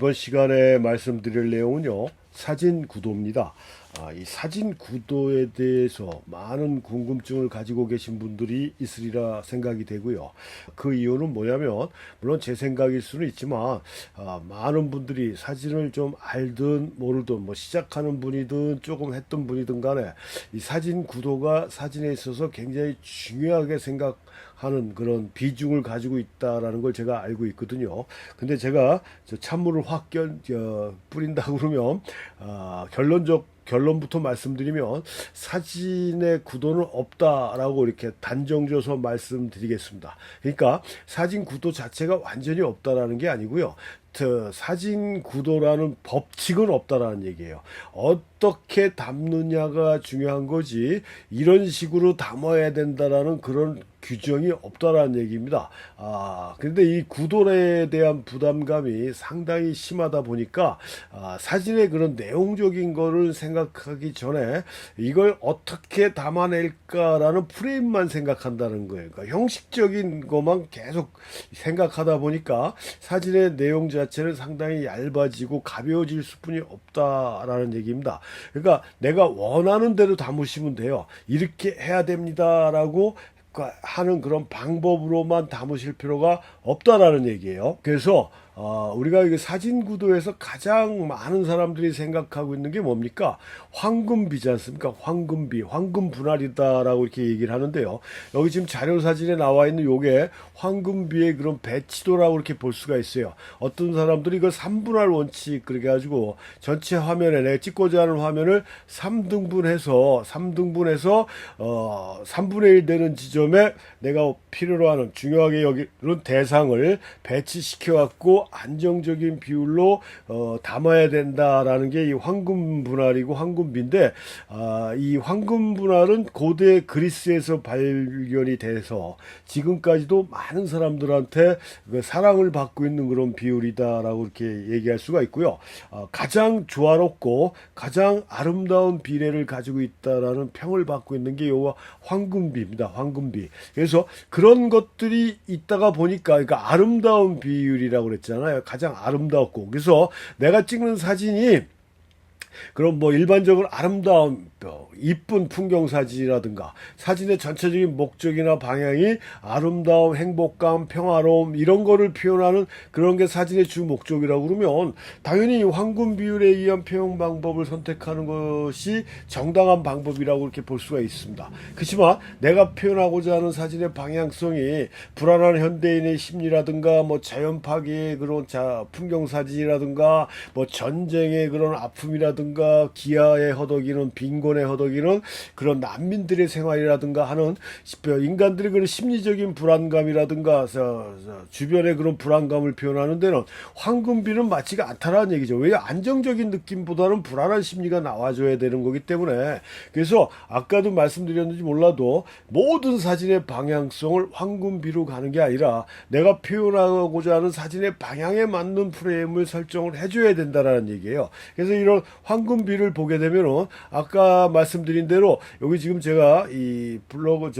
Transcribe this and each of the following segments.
이번 시간에 말씀드릴 내용은요, 사진 구도입니다. 이 사진 구도에 대해서 많은 궁금증을 가지고 계신 분들이 있으리라 생각이 되고요. 그 이유는 뭐냐면, 물론 제 생각일 수는 있지만, 많은 분들이 사진을 좀 알든 모르든, 뭐 시작하는 분이든 조금 했던 분이든 간에, 이 사진 구도가 사진에 있어서 굉장히 중요하게 생각하는 그런 비중을 가지고 있다라는 걸 제가 알고 있거든요. 근데 제가 저 찬물을 확 뿌린다 그러면, 결론부터 말씀드리면 사진의 구도는 없다라고 이렇게 단정져서 말씀드리겠습니다. 그러니까 사진 구도 자체가 완전히 없다라는 게 아니고요. 사진 구도라는 법칙은 없다라는 얘기예요. 어떻게 담느냐가 중요한 거지, 이런 식으로 담아야 된다라는 그런 규정이 없다라는 얘기입니다. 그런데 이 구도에 대한 부담감이 상당히 심하다 보니까, 사진의 그런 내용적인 거를 생각하기 전에 이걸 어떻게 담아낼까라는 프레임만 생각한다는 거예요. 그러니까 형식적인 것만 계속 생각하다 보니까 사진의 내용 자체는 상당히 얇아지고 가벼워질 수뿐이 없다라는 얘기입니다. 그러니까 내가 원하는 대로 담으시면 돼요. 이렇게 해야 됩니다라고 하는 그런 방법으로만 담으실 필요가 없다라는 얘기예요. 그래서 우리가 이 사진 구도에서 가장 많은 사람들이 생각하고 있는 게 뭡니까? 황금비지 않습니까? 황금비, 황금 분할이다라고 이렇게 얘기를 하는데요. 여기 지금 자료 사진에 나와 있는 요게 황금비의 그런 배치도라고 이렇게 볼 수가 있어요. 어떤 사람들이 이걸 3분할 원칙 그렇게 가지고 전체 화면에 내가 찍고자 하는 화면을 3등분해서 3분의 1 되는 지점에 내가 필요로 하는 중요하게 여기는 대상을 배치시켜 갖고 안정적인 비율로 담아야 된다라는 게 이 황금 분할이고 황금비인데, 이 황금 분할은 고대 그리스에서 발견이 돼서 지금까지도 많은 사람들한테 그 사랑을 받고 있는 그런 비율이다라고 이렇게 얘기할 수가 있고요. 가장 조화롭고 가장 아름다운 비례를 가지고 있다라는 평을 받고 있는 게 요 황금비입니다. 황금비. 그래서 그런 것들이 있다가 보니까, 그러니까 아름다운 비율이라고 그랬잖아요. 가장 아름다웠고. 그래서 내가 찍는 사진이 그럼 뭐 일반적으로 아름다운 이쁜 풍경 사진이라든가 사진의 전체적인 목적이나 방향이 아름다움, 행복감, 평화로움 이런 거를 표현하는 그런 게 사진의 주 목적이라고 그러면 당연히 황금 비율에 의한 표현 방법을 선택하는 것이 정당한 방법이라고 이렇게 볼 수가 있습니다. 그렇지만 내가 표현하고자 하는 사진의 방향성이 불안한 현대인의 심리라든가 뭐 자연 파괴의 그런 풍경 사진이라든가 뭐 전쟁의 그런 아픔이라든가 기아의 허덕이는 빈곤의 허덕이는 그런 난민들의 생활이라든가 하는 인간들의 그런 심리적인 불안감이라든가 주변의 그런 불안감을 표현하는 데는 황금비는 맞지가 않다라는 얘기죠. 왜? 안정적인 느낌보다는 불안한 심리가 나와줘야 되는 거기 때문에. 그래서 아까도 말씀드렸는지 몰라도 모든 사진의 방향성을 황금비로 가는 게 아니라 내가 표현하고자 하는 사진의 방향에 맞는 프레임을 설정을 해줘야 된다라는 얘기예요. 그래서 이런 황금비를 보게 되면은 아까 말씀드린 대로 여기 지금 제가 이 블로그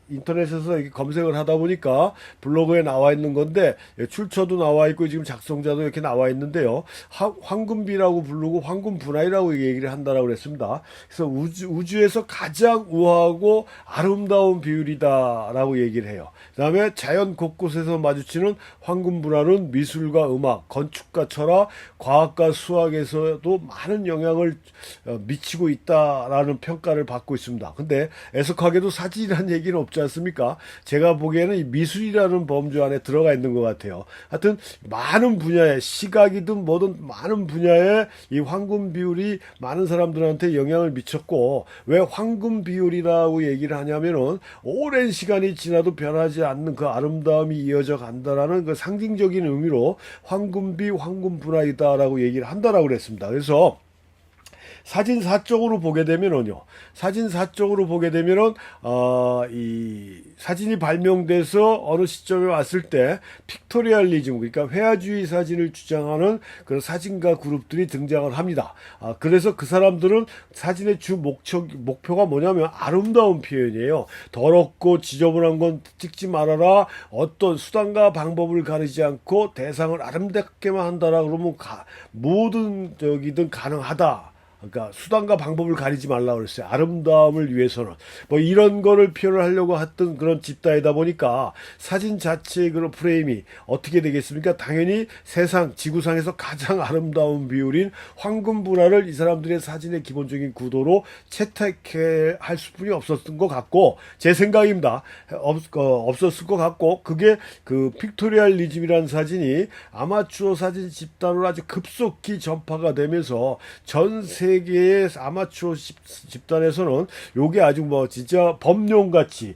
인터넷에서 이렇게 검색을 하다 보니까 블로그에 나와 있는 건데, 출처도 나와 있고 지금 작성자도 이렇게 나와 있는데요. 황금비라고 부르고 황금 분할이라고 얘기를 한다라고 그랬습니다. 그래서 우주에서 가장 우아하고 아름다운 비율이다라고 얘기를 해요. 그다음에 자연 곳곳에서 마주치는 황금 분할은 미술과 음악, 건축과 철학, 과학과 수학에서도 많은 영향을 미치고 있다라는 평가를 받고 있습니다. 근데 애석하게도 사진이라는 얘기는 없지 않습니까? 제가 보기에는 이 미술이라는 범주 안에 들어가 있는 것 같아요. 하여튼 많은 분야에, 시각이든 뭐든 많은 분야에 이 황금 비율이 많은 사람들한테 영향을 미쳤고, 왜 황금 비율이라고 얘기를 하냐면은 오랜 시간이 지나도 변하지 않는 그 아름다움이 이어져 간다라는 그 상징적인 의미로 황금비, 황금 분화이다라고 얘기를 한다라고 그랬습니다. 그래서 사진사적으로 보게 되면은요. 사진사적으로 보게 되면은 이 사진이 발명돼서 어느 시점에 왔을 때 픽토리얼리즘, 그러니까 회화주의 사진을 주장하는 그런 사진가 그룹들이 등장을 합니다. 그래서 그 사람들은 사진의 주 목표가 뭐냐면 아름다운 표현이에요. 더럽고 지저분한 건 찍지 말아라. 어떤 수단과 방법을 가리지 않고 대상을 아름답게만 한다라 그러면 모든 저기든 가능하다. 그러니까 수단과 방법을 가리지 말라고 그랬어요. 아름다움을 위해서는. 뭐 이런 거를 표현을 하려고 했던 그런 집단이다 보니까 사진 자체의 그런 프레임이 어떻게 되겠습니까? 당연히 세상, 지구상에서 가장 아름다운 비율인 황금 분화를 이 사람들의 사진의 기본적인 구도로 채택해 할 수뿐이 없었던 것 같고, 제 생각입니다. 없었을 것 같고, 그게 그 픽토리얼리즘이라는 사진이 아마추어 사진 집단으로 아주 급속히 전파가 되면서 전 세계의 아마추어 집단에서는 요게 아주 뭐 진짜 범용같이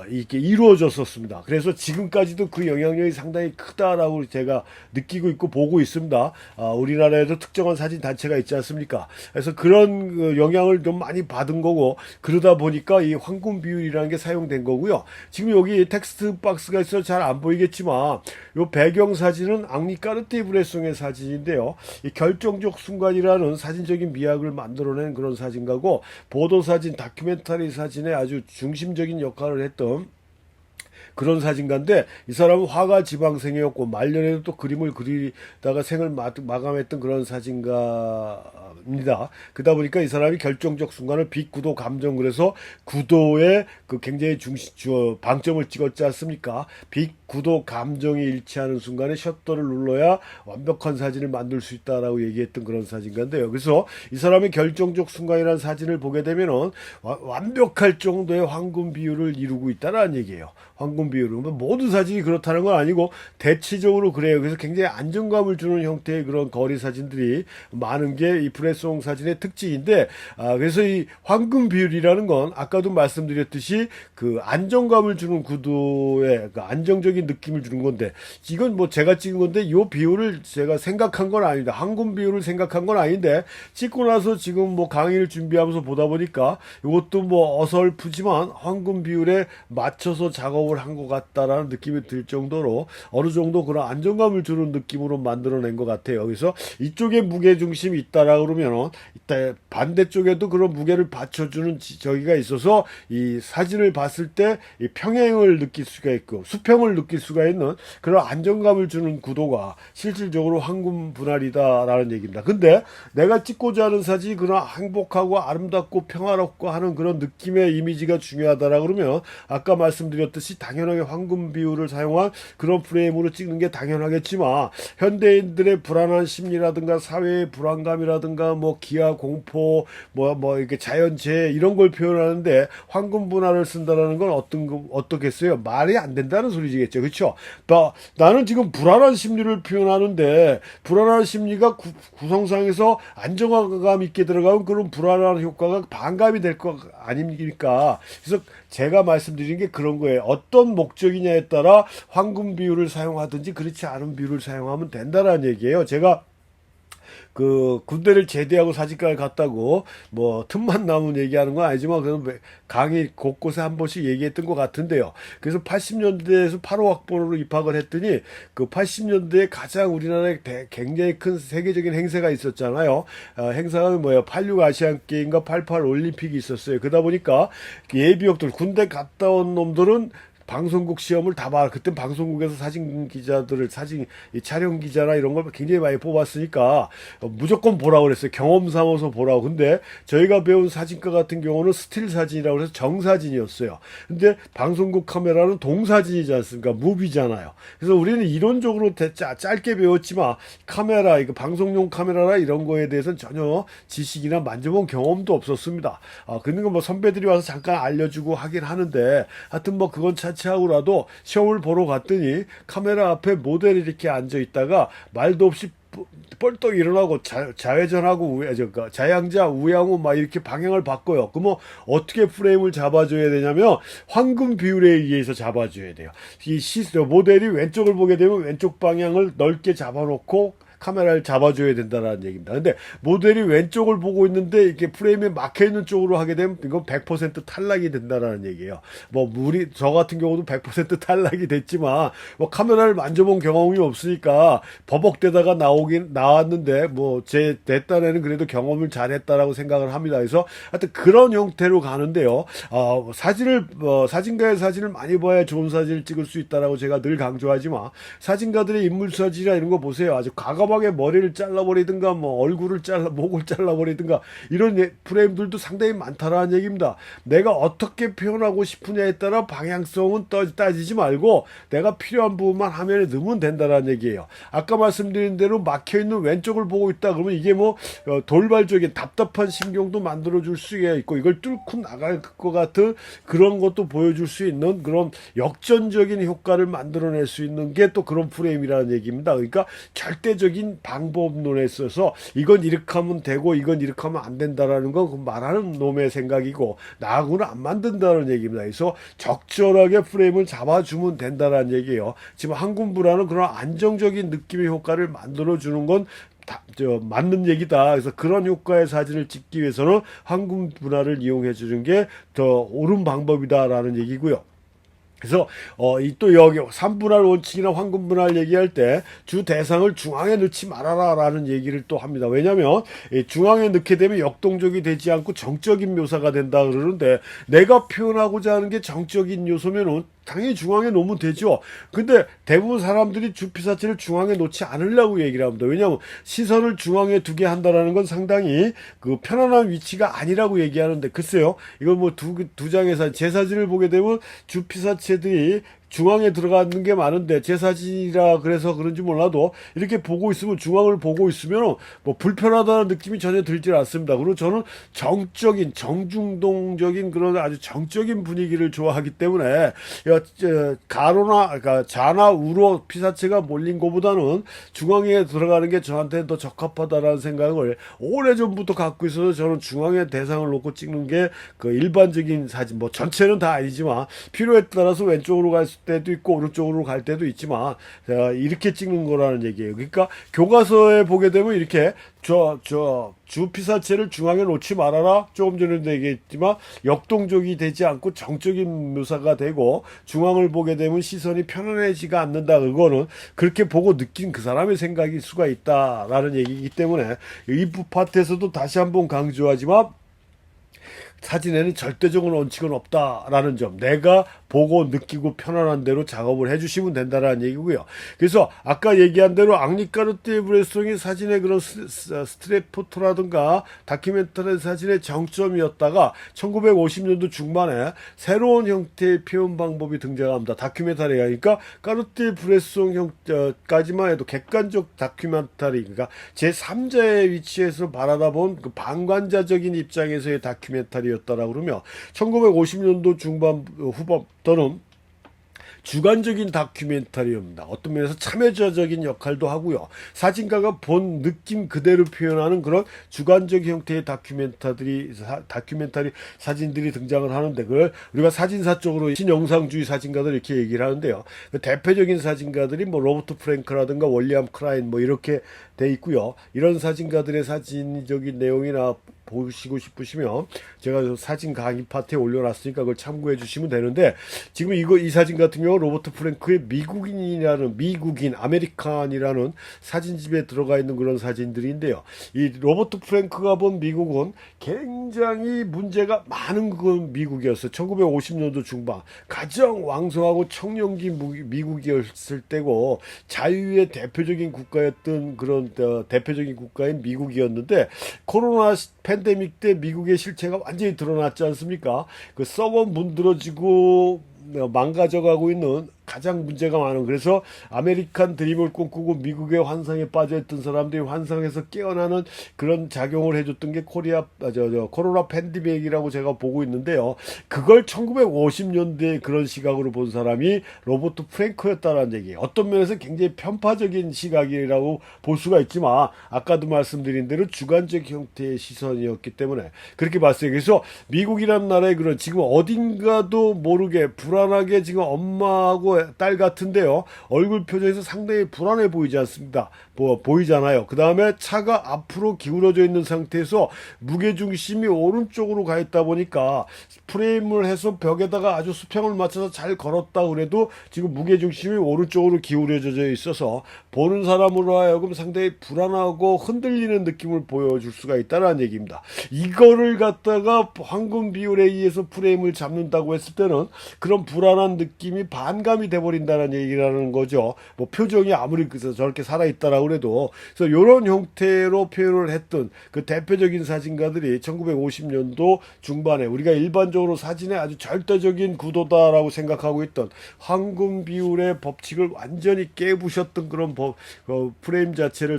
이렇게 이루어졌었습니다. 그래서 지금까지도 그 영향력이 상당히 크다라고 제가 느끼고 있고 보고 있습니다. 우리나라에도 특정한 사진 단체가 있지 않습니까? 그래서 그런 그 영향을 좀 많이 받은 거고, 그러다 보니까 이 황금 비율이라는 게 사용된 거고요. 지금 여기 텍스트 박스가 있어서 잘 안 보이겠지만 요 배경 사진은 앙리 까르띠에-브레송의 사진인데요. 이 결정적 순간이라는 사진적인 미학을 만들어낸 그런 사진가고, 보도사진, 다큐멘터리 사진에 아주 중심적인 역할을 했던 그런 사진가인데, 이 사람은 화가 지방생이었고 말년에도 또 그림을 그리다가 생을 마감했던 그런 사진가입니다. 그러다 보니까 이 사람이 결정적 순간을 빛, 구도, 감정, 그래서 구도에 그 굉장히 방점을 찍었지 않습니까? 빛, 구도, 감정이 일치하는 순간에 셔터를 눌러야 완벽한 사진을 만들 수 있다라고 얘기했던 그런 사진가인데요. 그래서 이 사람의 결정적 순간이라는 사진을 보게 되면은 완벽할 정도의 황금 비율을 이루고 있다는 얘기예요. 황금 비율은 모든 사진이 그렇다는 건 아니고 대체적으로 그래요. 그래서 굉장히 안정감을 주는 형태의 그런 거리 사진들이 많은 게 이 브레송 사진의 특징인데, 그래서 이 황금 비율이라는 건 아까도 말씀드렸듯이 그 안정감을 주는 구도의 그 안정적인 느낌을 주는 건데, 이건 뭐 제가 찍은 건데 이 비율을 제가 생각한 건 아니다. 황금 비율을 생각한 건 아닌데, 찍고 나서 지금 뭐 강의를 준비하면서 보다 보니까 이것도 뭐 어설프지만 황금 비율에 맞춰서 작업을 한 것 같다라는 느낌이 들 정도로 어느 정도 그런 안정감을 주는 느낌으로 만들어낸 것 같아요. 그래서 이쪽에 무게 중심이 있다라 그러면은 이따 반대쪽에도 그런 무게를 받쳐주는 저기가 있어서 이 사진을 봤을 때 이 평행을 느낄 수가 있고 수평을 느낄 수가 있는 그런 안정감을 주는 구도가 실질적으로 황금 분할이다라는 얘기입니다. 근데 내가 찍고자 하는 사진이 그런 행복하고 아름답고 평화롭고 하는 그런 느낌의 이미지가 중요하다라 그러면 아까 말씀드렸듯이 당연하게 황금 비율을 사용한 그런 프레임으로 찍는 게 당연하겠지만, 현대인들의 불안한 심리라든가 사회의 불안감이라든가 뭐 기아 공포 뭐 이렇게 자연재해 이런 걸 표현하는데 황금 분할을 쓴다라는 건 어떻겠어요? 말이 안 된다는 소리겠죠. 그렇죠? 나는 지금 불안한 심리를 표현하는데 불안한 심리가 구성상에서 안정감 있게 들어가면 그런 불안한 효과가 반감이 될 거 아닙니까? 그래서 제가 말씀드린 게 그런 거예요. 어떤 목적이냐에 따라 황금 비율을 사용하든지 그렇지 않은 비율을 사용하면 된다라는 얘기예요. 제가 그 군대를 제대하고 사직가를 갔다고 뭐 틈만 나면 얘기하는 건 아니지만 그런 강의 곳곳에 한 번씩 얘기했던 것 같은데요. 그래서 80년대에서 8호 학번으로 입학을 했더니 그 80년대에 가장 우리나라에 굉장히 큰 세계적인 행사가 있었잖아요. 행사가 뭐예요? 86 아시안 게임과 88 올림픽이 있었어요. 그러다 보니까 예비역들 군대 갔다 온 놈들은 방송국 시험을 다 봐. 그때 방송국에서 사진 기자들을 이 촬영 기자나 이런 걸 굉장히 많이 뽑았으니까 무조건 보라고 그랬어요. 경험 삼아서 보라고. 근데 저희가 배운 사진과 같은 경우는 스틸 사진이라고 해서 정사진이었어요. 근데 방송국 카메라는 동사진이지 않습니까? 무비잖아요. 그래서 우리는 이론적으로 짧게 배웠지만 카메라, 이거 방송용 카메라나 이런 거에 대해서는 전혀 지식이나 만져본 경험도 없었습니다. 그런 거 뭐 선배들이 와서 잠깐 알려주고 하긴 하는데, 하여튼 뭐 그건 차치하고라도 시험을 보러 갔더니 카메라 앞에 모델이 이렇게 앉아 있다가 말도 없이 뻘떡 일어나고 좌회전하고 좌양자 우양우 막 이렇게 방향을 바꿔요. 그러면 어떻게 프레임을 잡아줘야 되냐면 황금 비율에 의해서 잡아줘야 돼요. 이 모델이 왼쪽을 보게 되면 왼쪽 방향을 넓게 잡아놓고 카메라를 잡아줘야 된다는 얘기입니다. 근데 모델이 왼쪽을 보고 있는데 이렇게 프레임에 막혀 있는 쪽으로 하게 되면 이건 100% 탈락이 된다는 얘기예요. 뭐 저 같은 경우도 100% 탈락이 됐지만 뭐 카메라를 만져본 경험이 없으니까 버벅대다가 나왔는데 뭐 내 딴에는 그래도 경험을 잘했다라고 생각을 합니다. 그래서 하여튼 그런 형태로 가는데요. 사진가의 사진을 많이 봐야 좋은 사진을 찍을 수 있다라고 제가 늘 강조하지만 사진가들의 인물 사진이나 이런 거 보세요. 아주 과감하게 머리를 잘라버리든가 뭐 목을 잘라버리든가 이런 프레임들도 상당히 많다라는 얘기입니다. 내가 어떻게 표현하고 싶으냐에 따라 방향성은 따지지 말고 내가 필요한 부분만 화면에 넣으면 된다라는 얘기예요. 아까 말씀드린 대로 막혀있는 왼쪽을 보고 있다 그러면 이게 뭐 돌발적인 답답한 신경도 만들어줄 수가 있고 이걸 뚫고 나갈 것 같은 그런 것도 보여줄 수 있는 그런 역전적인 효과를 만들어낼 수 있는 게 또 그런 프레임이라는 얘기입니다. 그러니까 절대적인 방법론에 있어서 이건 이렇게 하면 되고 이건 이렇게 하면 안 된다라는 건 말하는 놈의 생각이고 나하고는 안 만든다는 얘기입니다. 그래서 적절하게 프레임을 잡아주면 된다는 얘기예요. 지금 한군부라는 그런 안정적인 느낌의 효과를 만들어주는 건 맞는 얘기다. 그래서 그런 효과의 사진을 찍기 위해서는 황금 분할을 이용해 주는 게 더 옳은 방법이다라는 얘기고요. 그래서 또 여기 3분할 원칙이나 황금 분할 얘기할 때 주 대상을 중앙에 넣지 말아라라는 얘기를 또 합니다. 왜냐하면 중앙에 넣게 되면 역동적이 되지 않고 정적인 묘사가 된다 그러는데 내가 표현하고자 하는 게 정적인 요소면은 당연히 중앙에 놓으면 되죠. 근데 대부분 사람들이 주피사체를 중앙에 놓지 않으려고 얘기를 합니다. 왜냐하면 시선을 중앙에 두게 한다라는 건 상당히 그 편안한 위치가 아니라고 얘기하는데 글쎄요. 이걸 뭐 두 장의 사진, 제 사진을 보게 되면 주피사체들이 중앙에 들어가는 게 많은데 제 사진이라 그래서 그런지 몰라도 이렇게 보고 있으면 중앙을 보고 있으면 뭐 불편하다는 느낌이 전혀 들질 않습니다. 그리고 저는 정적인 정중동적인 그런 아주 정적인 분위기를 좋아하기 때문에 가로나 그러니까 좌나 우로 피사체가 몰린 것보다는 중앙에 들어가는 게 저한테 더 적합하다라는 생각을 오래전부터 갖고 있어서 저는 중앙에 대상을 놓고 찍는 게 그 일반적인 사진 뭐 전체는 다 아니지만 필요에 따라서 왼쪽으로 갈 때도 있고 오른쪽으로 갈 때도 있지만 이렇게 찍는 거라는 얘기예요. 그러니까 교과서에 보게 되면 이렇게 주피사체를 중앙에 놓지 말아라. 조금 전에도 얘기했지만 역동적이 되지 않고 정적인 묘사가 되고 중앙을 보게 되면 시선이 편안해지가 않는다. 그거는 그렇게 보고 느낀 그 사람의 생각일 수가 있다라는 얘기이기 때문에 이 파트에서도 다시 한번 강조하지만 사진에는 절대적인 원칙은 없다라는 점, 내가 보고 느끼고 편안한 대로 작업을 해주시면 된다라는 얘기고요. 그래서 아까 얘기한 대로 앙리카르띠에 브레송이 사진의 그런 스트레이트 포토라든가 다큐멘터리 사진의 정점이었다가 1950년도 중반에 새로운 형태의 표현 방법이 등장합니다. 다큐멘터리가 그러니까 까르띠에 브레송 형까지만 해도 객관적 다큐멘터리, 그러니까 제3자의 위치에서 바라다본 그 방관자적인 입장에서의 다큐멘터리였다라고 그러며 1950년도 중반 후반부터는 주관적인 다큐멘터리입니다. 어떤 면에서 참여자적인 역할도 하고요. 사진가가 본 느낌 그대로 표현하는 그런 주관적 형태의 다큐멘터리 사진들이 등장을 하는데 그걸 우리가 사진사 쪽으로 신영상주의 사진가들 이렇게 얘기를 하는데요. 그 대표적인 사진가들이 뭐 로버트 프랭크라든가 월리엄 클라인 뭐 이렇게 돼 있고요. 이런 사진가들의 사진적인 내용이나 보시고 싶으시면 제가 사진 강의 파트에 올려놨으니까 그걸 참고해 주시면 되는데 지금 이 사진 같은 경우 로버트 프랭크의 미국인 아메리칸이라는 사진집에 들어가 있는 그런 사진들인데요. 이 로버트 프랭크가 본 미국은 굉장히 문제가 많은 그 미국이었어요. 1950년도 중반 가장 왕성하고 청년기 미국이었을 때고 자유의 대표적인 국가였던 그런 대표적인 국가인 미국이었는데 코로나 팬데믹 때 미국의 실체가 완전히 드러났지 않습니까? 그 썩어 문드러지고 망가져가고 있는 가장 문제가 많은, 그래서 아메리칸 드림을 꿈꾸고 미국의 환상에 빠져있던 사람들이 환상에서 깨어나는 그런 작용을 해줬던 게 코로나 팬데믹이라고 제가 보고 있는데요. 그걸 1950년대에 그런 시각으로 본 사람이 로버트 프랭크였다는 얘기예요. 어떤 면에서 굉장히 편파적인 시각이라고 볼 수가 있지만 아까도 말씀드린 대로 주관적 형태의 시선이었기 때문에 그렇게 봤어요. 그래서 미국이란 나라의 그런 지금 어딘가도 모르게 불안하게 지금 엄마하고 딸 같은데요. 얼굴 표정에서 상당히 불안해 보이지 않습니다. 보이잖아요. 그 다음에 차가 앞으로 기울어져 있는 상태에서 무게중심이 오른쪽으로 가 있다 보니까 프레임을 해서 벽에다가 아주 수평을 맞춰서 잘 걸었다 그래도 지금 무게중심이 오른쪽으로 기울어져 있어서 보는 사람으로 하여금 상당히 불안하고 흔들리는 느낌을 보여줄 수가 있다는 얘기입니다. 이거를 갖다가 황금 비율에 의해서 프레임을 잡는다고 했을 때는 그런 불안한 느낌이 반감이 돼버린다는 얘기라는 거죠. 뭐 표정이 아무리 저렇게 살아있다라고 그래도. 그래서 이런 형태로 표현을 했던 그 대표적인 사진가들이 1950년도 중반에 우리가 일반적으로 사진의 아주 절대적인 구도다라고 생각하고 있던 황금 비율의 법칙을 완전히 깨부셨던 그런 프레임 자체를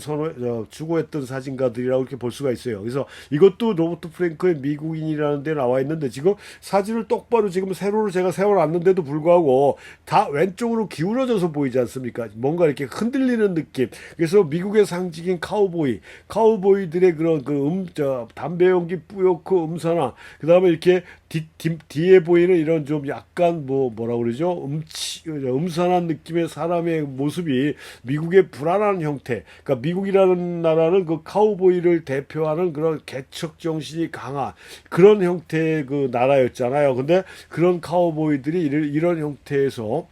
추구했던 사진가들이라고 이렇게 볼 수가 있어요. 그래서 이것도 로버트 프랭크의 미국인이라는 데 나와 있는데 지금 사진을 똑바로 지금 세로로 제가 세워놨는데도 불구하고 다 왼쪽으로 기울어져서 보이지 않습니까? 뭔가 이렇게 흔들리는 느낌. 그래서 미국의 상징인 카우보이들의 그런 담배 연기 뿌옇고 음산한, 그 다음에 이렇게 뒤에 보이는 이런 좀 약간 뭐라 그러죠? 음산한 느낌의 사람의 모습이 미국의 불안한 형태. 그러니까 미국이라는 나라는 그 카우보이를 대표하는 그런 개척 정신이 강한 그런 형태의 그 나라였잖아요. 근데 그런 카우보이들이 이런 형태에서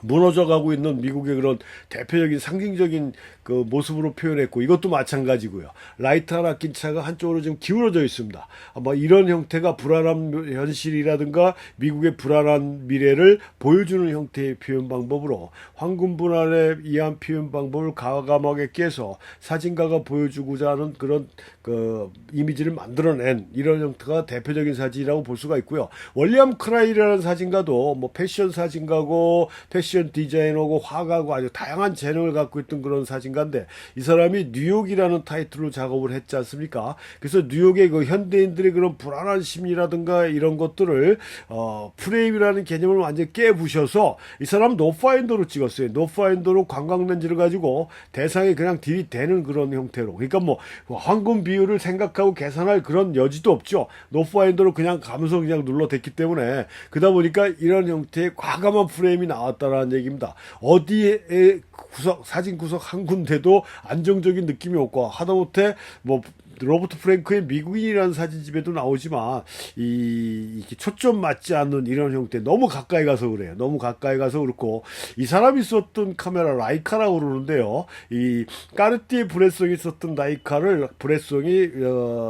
무너져 가고 있는 미국의 그런 대표적인 상징적인 그 모습으로 표현했고, 이것도 마찬가지고요. 라이트 하나 낀 차가 한쪽으로 지금 기울어져 있습니다. 아마 이런 형태가 불안한 현실이라든가 미국의 불안한 미래를 보여주는 형태의 표현 방법으로 황금 분할에 의한 표현 방법을 과감하게 깨서 사진가가 보여주고자 하는 그런 그 이미지를 만들어낸 이런 형태가 대표적인 사진이라고 볼 수가 있고요. 월리엄 크라이라는 사진가도 뭐 패션 사진가고 패션 디자이너고 화가고 아주 다양한 재능을 갖고 있던 그런 사진가인데, 이 사람이 뉴욕이라는 타이틀로 작업을 했지 않습니까? 그래서 뉴욕의 그 현대인들의 그런 불안한 심리라든가 이런 것들을 프레임이라는 개념을 완전히 깨부셔서 이 사람은 노파인더로 찍었어요. 노파인더로 관광 렌즈를 가지고 대상에 그냥 들이대는 그런 형태로. 그러니까 뭐 황금 비율을 생각하고 계산할 그런 여지도 없죠. 노파인더로 그냥 가면서 그냥 눌러댔기 때문에, 그러다 보니까 이런 형태의 과감한 프레임이 나왔다라는 얘기입니다. 어디에 사진 구석 한 군데도 안정적인 느낌이 없고, 하다못해 뭐 로버트 프랭크의 미국인이라는 사진집에도 나오지만 이렇게 초점 맞지 않는 이런 형태, 너무 가까이 가서 그래요. 너무 가까이 가서 그렇고, 이 사람이 썼던 카메라 라이카라고 그러는데요. 이 까르띠에 브레송이 썼던 라이카를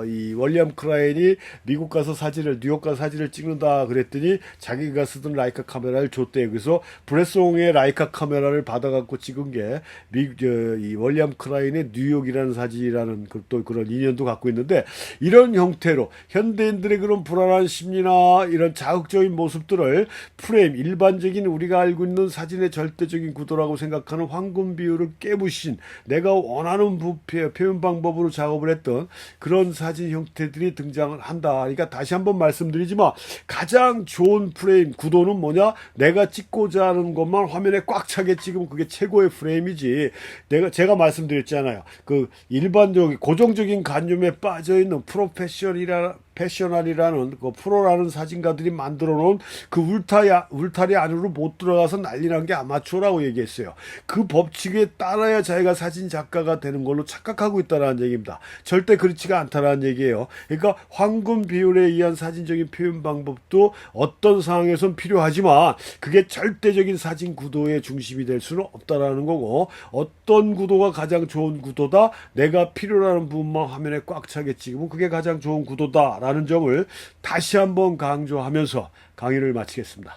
이 월리엄 크라인이 미국 가서 뉴욕 가서 사진을 찍는다 그랬더니 자기가 쓰던 라이카 카메라를 줬대요. 그래서 브레송의 라이카 카메라를 받아갖고 찍은 게 이 월리엄 크라인의 뉴욕이라는 사진이라는 또 그런 인연 도 갖고 있는데, 이런 형태로 현대인들의 그런 불안한 심리나 이런 자극적인 모습들을 프레임, 일반적인 우리가 알고 있는 사진의 절대적인 구도라고 생각하는 황금 비율을 깨부신 내가 원하는 표현 방법으로 작업을 했던 그런 사진 형태들이 등장을 한다. 그러니까 다시 한번 말씀드리지만 가장 좋은 프레임 구도는 뭐냐? 내가 찍고자 하는 것만 화면에 꽉 차게 찍으면 그게 최고의 프레임이지. 제가 말씀드렸잖아요. 그 일반적인 고정적인 관념에 빠져있는 패셔널이라는 그 프로라는 사진가들이 만들어 놓은 그 울타리 안으로 못 들어가서 난리난 게 아마추어라고 얘기했어요. 그 법칙에 따라야 자기가 사진 작가가 되는 걸로 착각하고 있다는 얘기입니다. 절대 그렇지가 않다는 얘기예요. 그러니까 황금 비율에 의한 사진적인 표현 방법도 어떤 상황에선 필요하지만 그게 절대적인 사진 구도의 중심이 될 수는 없다라는 거고, 어떤 구도가 가장 좋은 구도다, 내가 필요로 하는 부분만 화면에 꽉 차게 찍으면 그게 가장 좋은 구도다 라는 점을 다시 한번 강조하면서 강의를 마치겠습니다.